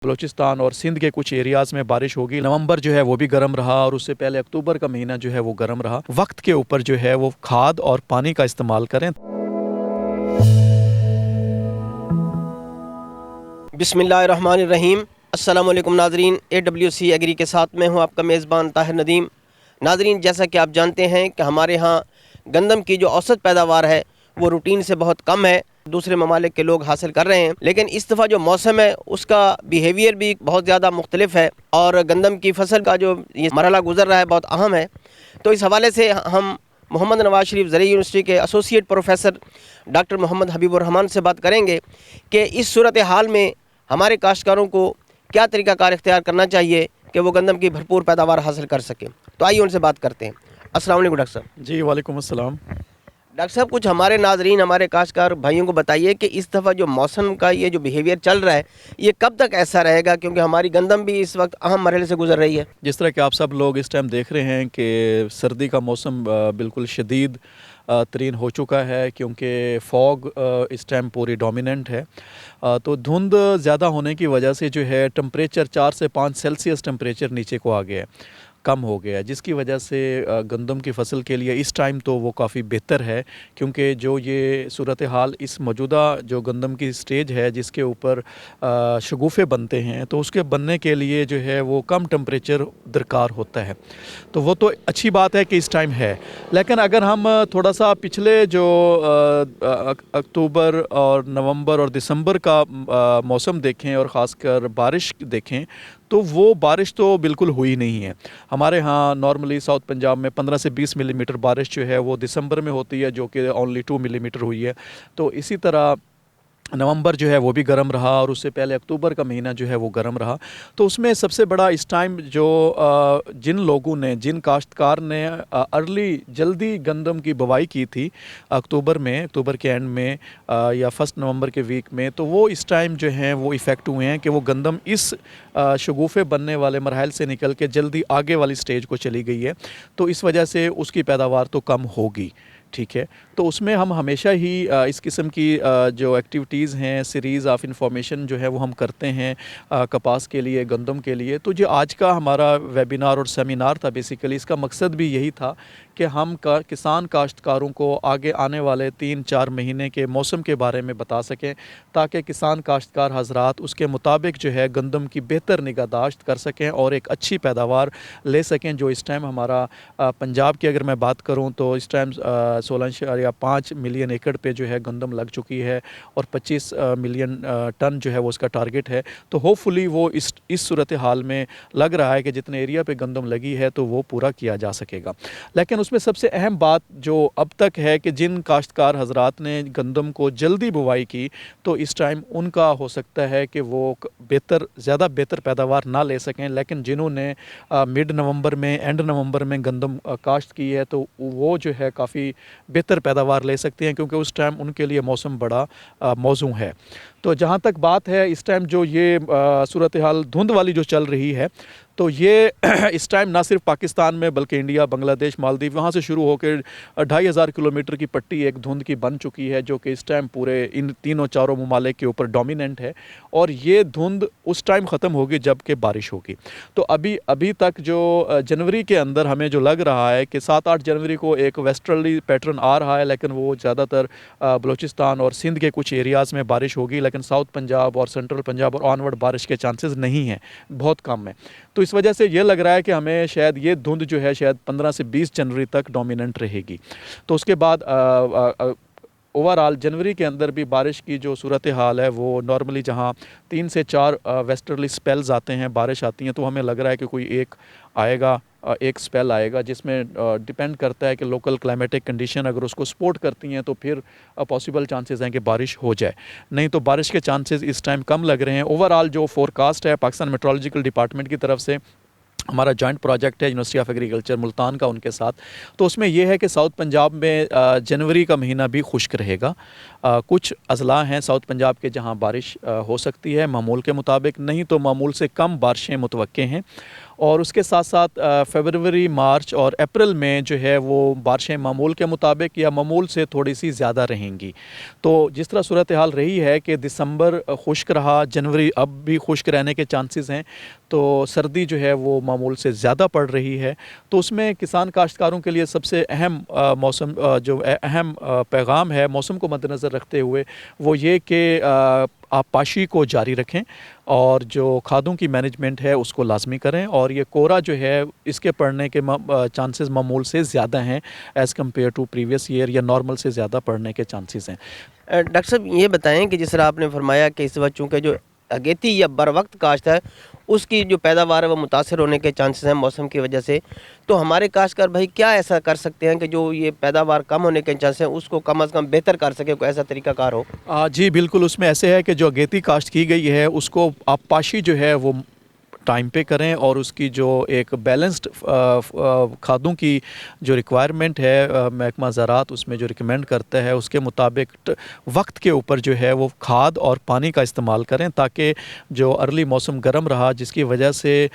بلوچستان اور سندھ کے کچھ ایریاز میں بارش ہوگی۔ نومبر جو ہے وہ بھی گرم رہا اور اس سے پہلے اکتوبر کا مہینہ جو ہے وہ گرم رہا۔ وقت کے اوپر جو ہے وہ کھاد اور پانی کا استعمال کریں۔ بسم اللہ الرحمن الرحیم۔ السلام علیکم ناظرین، AWC ایگری کے ساتھ میں ہوں آپ کا میزبان طاہر ندیم۔ ناظرین، جیسا کہ آپ جانتے ہیں کہ ہمارے ہاں گندم کی جو اوسط پیداوار ہے وہ روٹین سے بہت کم ہے، دوسرے ممالک کے لوگ حاصل کر رہے ہیں، لیکن اس دفعہ جو موسم ہے اس کا بیہیویئر بھی بہت زیادہ مختلف ہے اور گندم کی فصل کا جو یہ مرحلہ گزر رہا ہے بہت اہم ہے۔ تو اس حوالے سے ہم محمد نواز شریف زرعی یونیورسٹی کے ایسوسیٹ پروفیسر ڈاکٹر محمد حبیب الرحمان سے بات کریں گے کہ اس صورتحال میں ہمارے کاشتکاروں کو کیا طریقہ کار اختیار کرنا چاہیے کہ وہ گندم کی بھرپور پیداوار حاصل کر سکیں۔ تو آئیے ان سے بات کرتے ہیں۔ السلام علیکم ڈاکٹر صاحب۔ جی وعلیکم السلام۔ ڈاکٹر صاحب، کچھ ہمارے ناظرین، ہمارے کاشتکار بھائیوں کو بتائیے کہ اس دفعہ جو موسم کا یہ جو بیہیویئر چل رہا ہے یہ کب تک ایسا رہے گا، کیونکہ ہماری گندم بھی اس وقت اہم مرحلے سے گزر رہی ہے۔ جس طرح کہ آپ سب لوگ اس ٹائم دیکھ رہے ہیں کہ سردی کا موسم بالکل شدید ترین ہو چکا ہے، کیونکہ فوگ اس ٹائم پوری ڈومیننٹ ہے، تو دھند زیادہ ہونے کی وجہ سے جو ہے ٹمپریچر 4 سے 5 سیلسیس ٹمپریچر نیچے کو آ گیا ہے، کم ہو گیا ہے، جس کی وجہ سے گندم کی فصل کے لیے اس ٹائم تو وہ کافی بہتر ہے، کیونکہ جو یہ صورتحال اس موجودہ جو گندم کی سٹیج ہے جس کے اوپر شگوفے بنتے ہیں، تو اس کے بننے کے لیے جو ہے وہ کم ٹمپریچر درکار ہوتا ہے، تو وہ تو اچھی بات ہے کہ اس ٹائم ہے۔ لیکن اگر ہم تھوڑا سا پچھلے جو اکتوبر اور نومبر اور دسمبر کا موسم دیکھیں اور خاص کر بارش دیکھیں تو وہ بارش تو بالکل ہوئی نہیں ہے۔ ہمارے ہاں نارملی ساؤتھ پنجاب میں 15 سے 20 ملی میٹر بارش جو ہے وہ دسمبر میں ہوتی ہے، جو کہ اونلی 2 ملی میٹر ہوئی ہے۔ تو اسی طرح نومبر جو ہے وہ بھی گرم رہا اور اس سے پہلے اکتوبر کا مہینہ جو ہے وہ گرم رہا۔ تو اس میں سب سے بڑا اس ٹائم جو جن لوگوں نے، جن کاشتکار نے جلدی گندم کی بوائی کی تھی اکتوبر کے اینڈ میں یا 1 نومبر کے ویک میں، تو وہ اس ٹائم جو ہیں وہ ایفیکٹ ہوئے ہیں کہ وہ گندم اس شگوفے بننے والے مراحل سے نکل کے جلدی آگے والی سٹیج کو چلی گئی ہے، تو اس وجہ سے اس کی پیداوار تو کم ہوگی، ٹھیک ہے۔ تو اس میں ہم ہمیشہ ہی اس قسم کی جو ایکٹیویٹیز ہیں، سیریز آف انفارمیشن جو ہے وہ ہم کرتے ہیں کپاس کے لیے، گندم کے لیے۔ تو جو آج کا ہمارا ویبینار اور سیمینار تھا، بیسیکلی اس کا مقصد بھی یہی تھا کہ ہم کسان کاشتکاروں کو آگے آنے والے 3-4 مہینے کے موسم کے بارے میں بتا سکیں، تاکہ کسان کاشتکار حضرات اس کے مطابق جو ہے گندم کی بہتر نگہداشت کر سکیں اور ایک اچھی پیداوار لے سکیں۔ جو اس ٹائم ہمارا پنجاب کی اگر میں بات کروں تو اس ٹائم 16.5 ملین ایکڑ پہ جو ہے گندم لگ چکی ہے اور 25 ملین ٹن جو ہے وہ اس کا ٹارگٹ ہے۔ تو ہوپ فلی وہ اس صورتحال میں لگ رہا ہے کہ جتنے ایریا پہ گندم لگی ہے تو وہ پورا کیا جا سکے گا۔ لیکن اس میں سب سے اہم بات جو اب تک ہے کہ جن کاشتکار حضرات نے گندم کو جلدی بوائی کی، تو اس ٹائم ان کا ہو سکتا ہے کہ وہ زیادہ بہتر پیداوار نہ لے سکیں، لیکن جنہوں نے مڈ نومبر میں، اینڈ نومبر میں گندم کاشت کی ہے تو وہ جو ہے کافی بہتر پیداوار لے سکتے ہیں، کیونکہ اس ٹائم ان کے لیے موسم بڑا موزوں ہے۔ تو جہاں تک بات ہے اس ٹائم جو یہ صورتحال دھند والی جو چل رہی ہے، تو یہ اس ٹائم نہ صرف پاکستان میں بلکہ انڈیا، بنگلہ دیش، مالدیو، وہاں سے شروع ہو کے 2500 کلومیٹر کی پٹی ایک دھند کی بن چکی ہے، جو کہ اس ٹائم پورے ان تینوں چاروں ممالک کے اوپر ڈومیننٹ ہے، اور یہ دھند اس ٹائم ختم ہوگی جب کہ بارش ہوگی۔ تو ابھی تک جو جنوری کے اندر ہمیں جو لگ رہا ہے کہ 7-8 جنوری کو ایک ویسٹرلی پیٹرن آ رہا ہے، لیکن وہ زیادہ تر بلوچستان اور سندھ کے کچھ ایریاز میں بارش ہوگی، لیکن ساؤتھ پنجاب اور سینٹرل پنجاب اور آنورڈ بارش کے چانسز نہیں ہیں، بہت کم ہیں۔ تو اس وجہ سے یہ لگ رہا ہے کہ ہمیں شاید یہ دھند جو ہے شاید 15 سے 20 جنوری تک ڈومیننٹ رہے گی۔ تو اس کے بعد اوورآل جنوری کے اندر بھی بارش کی جو صورتحال ہے وہ نارملی جہاں 3 سے 4 ویسٹرلی سپیلز آتے ہیں، بارش آتی ہیں، تو ہمیں لگ رہا ہے کہ کوئی ایک سپیل آئے گا، جس میں ڈیپینڈ کرتا ہے کہ لوکل کلائمیٹک کنڈیشن اگر اس کو سپورٹ کرتی ہیں تو پھر پاسبل چانسز ہیں کہ بارش ہو جائے، نہیں تو بارش کے چانسز اس ٹائم کم لگ رہے ہیں۔ اوورآل جو فورکاسٹ ہے پاکستان میٹرولوجیکل ڈپارٹمنٹ کی طرف سے، ہمارا جوائنٹ پروجیکٹ ہے یونیورسٹی آف ایگریکلچر ملتان کا ان کے ساتھ، تو اس میں یہ ہے کہ ساؤتھ پنجاب میں جنوری کا مہینہ بھی خشک رہے گا۔ کچھ اضلاع ہیں ساؤتھ پنجاب کے جہاں بارش ہو سکتی ہے معمول کے مطابق، نہیں تو معمول سے کم بارشیں متوقع ہیں، اور اس کے ساتھ ساتھ فروری مارچ اور اپریل میں جو ہے وہ بارشیں معمول کے مطابق یا معمول سے تھوڑی سی زیادہ رہیں گی. تو جس طرح صورتحال رہی ہے کہ دسمبر خشک رہا, جنوری اب بھی خشک رہنے کے چانسز ہیں, تو سردی جو ہے وہ معمول سے زیادہ پڑ رہی ہے. تو اس میں کسان کاشتکاروں کے لیے سب سے اہم موسم جو اہم پیغام ہے موسم کو مد نظر رکھتے ہوئے وہ یہ کہ آپ پاشی کو جاری رکھیں اور جو کھادوں کی مینجمنٹ ہے اس کو لازمی کریں, اور یہ کورا جو ہے اس کے پڑنے کے چانسز معمول سے زیادہ ہیں as compare to previous year, یا نارمل سے زیادہ پڑنے کے چانسز ہیں. ڈاکٹر صاحب یہ بتائیں کہ جس طرح آپ نے فرمایا کہ اس وقت چونکہ جو اگیتی یا بر وقت کاشت ہے اس کی جو پیداوار ہے وہ متاثر ہونے کے چانسز ہیں موسم کی وجہ سے, تو ہمارے کاشتکار بھائی کیا ایسا کر سکتے ہیں کہ جو یہ پیداوار کم ہونے کے چانسز ہیں اس کو کم از کم بہتر کر سکے, کوئی ایسا طریقہ کار ہو؟ جی بالکل, اس میں ایسے ہے کہ جو اگیتی کاشت کی گئی ہے اس کو آپ پاشی جو ہے وہ ٹائم پہ کریں, اور اس کی جو ایک بیلنسڈ کھادوں کی جو ریکوائرمنٹ ہے محکمہ زراعت اس میں جو ریکمینڈ کرتا ہے اس کے مطابق وقت کے اوپر جو ہے وہ کھاد اور پانی کا استعمال کریں, تاکہ جو ارلی موسم گرم رہا جس کی وجہ سے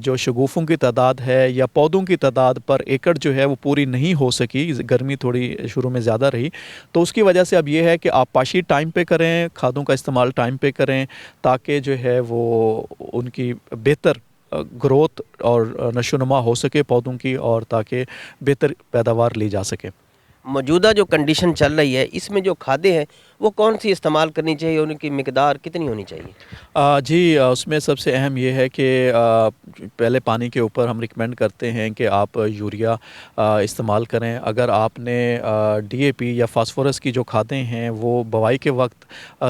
جو شگوفوں کی تعداد ہے یا پودوں کی تعداد پر ایکڑ جو ہے وہ پوری نہیں ہو سکی, گرمی تھوڑی شروع میں زیادہ رہی, تو اس کی وجہ سے اب یہ ہے کہ آپ پاشی ٹائم پہ کریں, کھادوں کا استعمال ٹائم پہ کریں, تاکہ جو ہے وہ ان کی بہتر گروتھ اور نشو و نما ہو سکے پودوں کی, اور تاکہ بہتر پیداوار لی جا سکے. موجودہ جو کنڈیشن چل رہی ہے اس میں جو کھادیں ہیں وہ کون سی استعمال کرنی چاہیے, ان کی مقدار کتنی ہونی چاہیے؟ جی اس میں سب سے اہم یہ ہے کہ پہلے پانی کے اوپر ہم ریکمینڈ کرتے ہیں کہ آپ یوریا استعمال کریں. اگر آپ نے ڈی اے پی یا فاسفورس کی جو کھادیں ہیں وہ بوائی کے وقت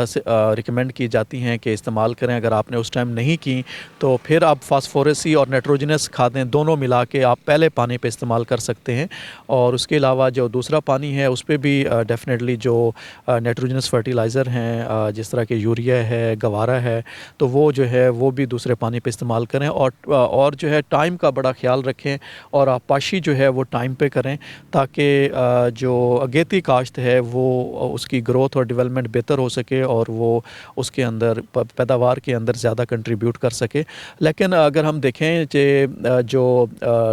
ریکمینڈ کی جاتی ہیں کہ استعمال کریں, اگر آپ نے اس ٹائم نہیں کی تو پھر آپ فاسفورسی اور نائٹروجنس کھادیں دونوں ملا کے آپ پہلے پانی پہ استعمال کر سکتے ہیں. اور اس کے علاوہ جو دوسرا پانی ہے اس پہ بھی ڈیفینیٹلی جو نائٹروجنس فرٹیلائزر ہیں جس طرح کہ یوریا ہے, گوارا ہے, تو وہ جو ہے وہ بھی دوسرے پانی پہ استعمال کریں, اور جو ہے ٹائم کا بڑا خیال رکھیں, اور آپ پاشی جو ہے وہ ٹائم پہ کریں, تاکہ جو اگیتی کاشت ہے وہ اس کی گروتھ اور ڈیولپمنٹ بہتر ہو سکے اور وہ اس کے اندر پیداوار کے اندر زیادہ کنٹریبیوٹ کر سکے. لیکن اگر ہم دیکھیں کہ جو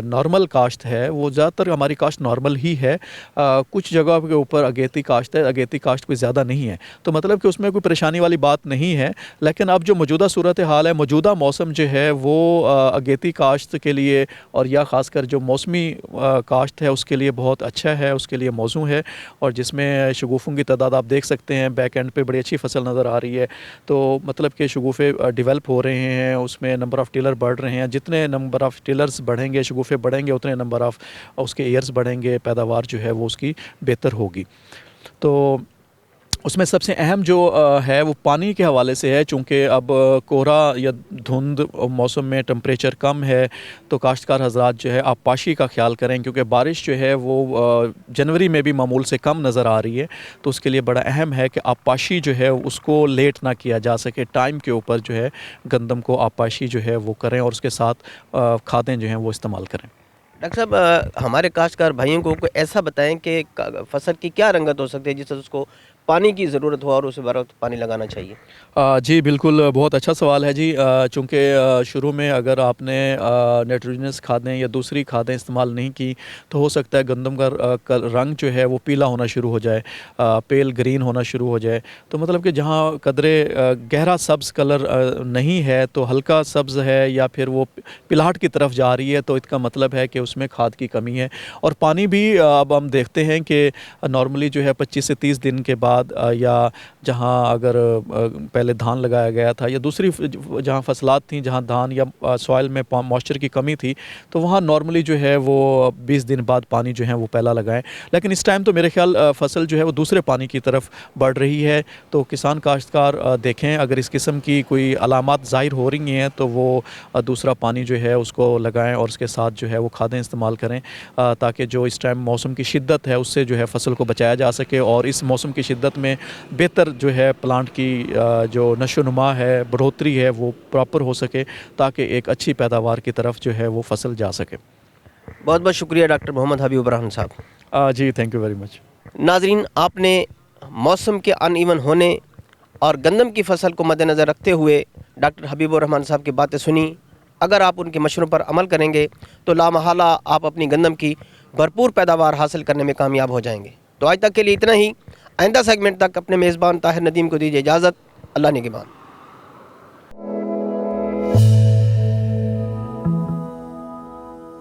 نارمل کاشت ہے وہ زیادہ تر ہماری کاشت نارمل ہی ہے, کچھ جگہ کے اوپر اگیتی کاشت ہے, اگیتی کاشت کوئی زیادہ نہیں ہے, تو مطلب کہ اس میں کوئی پریشانی والی بات نہیں ہے. لیکن اب جو موجودہ صورتحال ہے, موجودہ موسم جو ہے وہ اگیتی کاشت کے لیے اور یا خاص کر جو موسمی کاشت ہے اس کے لیے بہت اچھا ہے, اس کے لیے موزوں ہے, اور جس میں شگوفوں کی تعداد آپ دیکھ سکتے ہیں بیک اینڈ پہ بڑی اچھی فصل نظر آ رہی ہے. تو مطلب کہ شگوفے ڈیولپ ہو رہے ہیں, اس میں نمبر آف ٹیلر بڑھ رہے ہیں, جتنے نمبر آف ٹیلرز بڑھیں گے, شگوفے بڑھیں گے, اتنے نمبر آف اس کے ایئرز بڑھیں گے, پیداوار جو ہے وہ اس کی بہتر ہوگی. تو اس میں سب سے اہم جو ہے وہ پانی کے حوالے سے ہے, چونکہ اب کورا یا دھند موسم میں ٹمپریچر کم ہے, تو کاشتکار حضرات جو ہے آپ پاشی کا خیال کریں, کیونکہ بارش جو ہے وہ جنوری میں بھی معمول سے کم نظر آ رہی ہے. تو اس کے لیے بڑا اہم ہے کہ آپ پاشی جو ہے اس کو لیٹ نہ کیا جا سکے, ٹائم کے اوپر جو ہے گندم کو آپ پاشی جو ہے وہ کریں, اور اس کے ساتھ کھادیں جو ہیں وہ استعمال کریں. ڈاکٹر صاحب ہمارے کاشتکار بھائیوں کو کوئی ایسا بتائیں کہ فصل کی کیا رنگت ہو سکتی ہے جس سے اس کو پانی کی ضرورت ہو اور اسے بر وقت پانی لگانا چاہیے؟ جی بالکل, بہت اچھا سوال ہے جی. چونکہ شروع میں اگر آپ نے نائٹروجنس کھادیں یا دوسری کھادیں استعمال نہیں کی تو ہو سکتا ہے گندم کا رنگ جو ہے وہ پیلا ہونا شروع ہو جائے, پیل گرین ہونا شروع ہو جائے. تو مطلب کہ جہاں قدرے گہرا سبز کلر نہیں ہے تو ہلکا سبز ہے یا پھر وہ پلاٹ کی طرف جا رہی ہے, تو اس کا مطلب ہے کہ اس میں کھاد کی کمی ہے. اور پانی بھی اب ہم دیکھتے ہیں کہ نارملی جو ہے 25 سے 30 دن کے بعد یا جہاں اگر پہلے دھان لگایا گیا تھا یا دوسری جہاں فصلات تھیں جہاں دھان یا سوائل میں موئسچر کی کمی تھی, تو وہاں نارملی جو ہے وہ 20 دن بعد پانی جو ہے وہ پہلا لگائیں. لیکن اس ٹائم تو میرے خیال فصل جو ہے وہ دوسرے پانی کی طرف بڑھ رہی ہے. تو کسان کاشتکار دیکھیں اگر اس قسم کی کوئی علامات ظاہر ہو رہی ہیں تو وہ دوسرا پانی جو ہے اس کو لگائیں, اور اس کے ساتھ جو ہے وہ کھادیں استعمال کریں, تاکہ جو اس ٹائم موسم کی شدت ہے اس سے جو ہے فصل کو بچایا جا سکے, اور اس موسم کی شدت میں بہتر جو ہے پلانٹ کی جو نشو و نما ہے, بڑھوتری ہے, وہ پراپر ہو سکے, تاکہ ایک اچھی پیداوار کی طرف جو ہے وہ فصل جا سکے. بہت بہت شکریہ ڈاکٹر محمد حبیب الرحمن صاحب. جی تھینک یو ویری مچ. ناظرین, آپ نے موسم کے ان ایون ہونے اور گندم کی فصل کو مد نظر رکھتے ہوئے ڈاکٹر حبیب الرحمن صاحب کی باتیں سنی. اگر آپ ان کے مشوروں پر عمل کریں گے تو لامحالہ آپ اپنی گندم کی بھرپور پیداوار حاصل کرنے میں کامیاب ہو جائیں گے۔ تو آج تک کے لیے اتنا ہی۔ آئندہ سیگمنٹ تک اپنے میزبان طاہر ندیم کو دیجیے اجازت۔ اللہ نگہبان۔